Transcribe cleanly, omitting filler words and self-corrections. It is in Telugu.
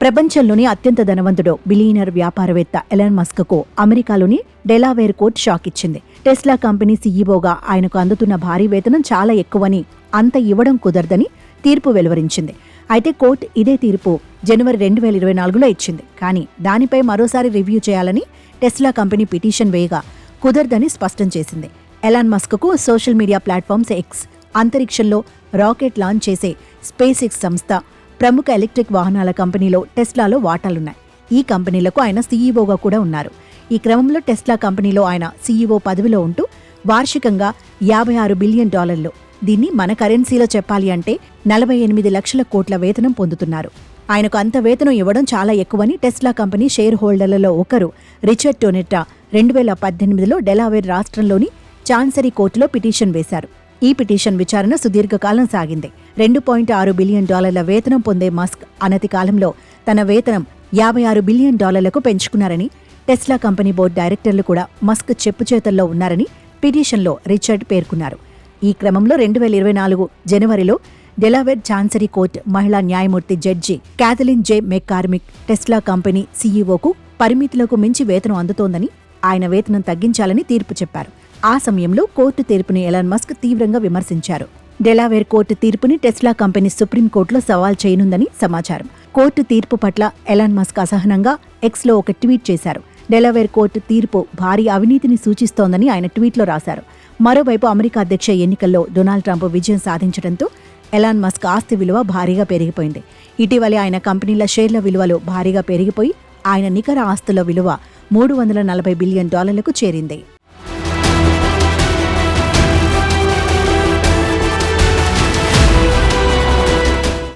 ప్రపంచంలోని అత్యంత ధనవంతుడు బిలియనర్ వ్యాపారవేత్త ఎలాన్ మస్క్కు అమెరికాలోని డెలావేర్ కోర్టు షాక్ ఇచ్చింది. టెస్లా కంపెనీ సీఈఓగా ఆయనకు అందుతున్న భారీ వేతనం చాలా ఎక్కువని, అంత ఇవ్వడం కుదరదని తీర్పు వెలువరించింది. అయితే కోర్టు ఇదే తీర్పు జనవరి 2024లో ఇచ్చింది. కానీ దానిపై మరోసారి రివ్యూ చేయాలని టెస్లా కంపెనీ పిటిషన్ వేయగా కుదరదని స్పష్టం చేసింది. ఎలాన్ మస్క్కు సోషల్ మీడియా ప్లాట్ఫామ్స్ ఎక్స్, అంతరిక్షంలో రాకెట్ లాంచ్ చేసే స్పేస్ ఎక్స్ సంస్థ, ప్రముఖ ఎలక్ట్రిక్ వాహనాల కంపెనీలో టెస్లాలో వాటాలున్నాయి. ఈ కంపెనీలకు ఆయన సీఈఓగా కూడా ఉన్నారు. ఈ క్రమంలో టెస్లా కంపెనీలో ఆయన సీఈఓ పదవిలో ఉంటూ వార్షికంగా $56 బిలియన్, దీన్ని మన కరెన్సీలో చెప్పాలి అంటే 48 లక్షల కోట్ల వేతనం పొందుతున్నారు. ఆయనకు అంత వేతనం ఇవ్వడం చాలా ఎక్కువని టెస్లా కంపెనీ షేర్ హోల్డర్లలో ఒకరు రిచర్డ్ టొనెట్టా 2018లో డెలావేర్ రాష్ట్రంలోని చాన్సరీ కోర్టులో పిటిషన్ వేశారు. ఈ పిటిషన్ విచారణ సుదీర్ఘకాలం సాగింది. $2.6 బిలియన్ వేతనం పొందే మస్క్ అనతి కాలంలో తన వేతనం $56 బిలియన్ పెంచుకున్నారని, టెస్లా కంపెనీ బోర్డు డైరెక్టర్లు కూడా మస్క్ చెప్పుచేతల్లో ఉన్నారని పిటిషన్లో రిచర్డ్ పేర్కొన్నారు. ఈ క్రమంలో 2024 జనవరిలో డెలావేర్ చాన్సరీ కోర్టు మహిళా న్యాయమూర్తి జడ్జి క్యాథలిన్ జే మెక్కార్మిక్ టెస్లా కంపెనీ సీఈఓకు పరిమితులకు మించి వేతనం అందుతోందని, ఆయన వేతనం తగ్గించాలని తీర్పు చెప్పారు. ఆ సమయంలో కోర్టు తీర్పుని ఎలాన్ మస్క్ తీవ్రంగా విమర్శించారు. డెలావేర్ కోర్టు తీర్పుని టెస్లా కంపెనీ సుప్రీంకోర్టులో సవాల్ చేయనుందని సమాచారం. కోర్టు తీర్పు పట్ల ఎలాన్ మస్క్ అసహనంగా ఎక్స్లో ఒక ట్వీట్ చేశారు. డెలావేర్ కోర్టు తీర్పు భారీ అవినీతిని సూచిస్తోందని ఆయన ట్వీట్లో రాశారు. మరోవైపు అమెరికా అధ్యక్ష ఎన్నికల్లో డొనాల్డ్ ట్రంప్ విజయం సాధించడంతో ఎలాన్ మస్క్ ఆస్తి విలువ భారీగా పెరిగిపోయింది. ఇటీవలే ఆయన కంపెనీల షేర్ల విలువలు భారీగా పెరిగిపోయి ఆయన నికర ఆస్తుల విలువ $340 బిలియన్ చేరింది.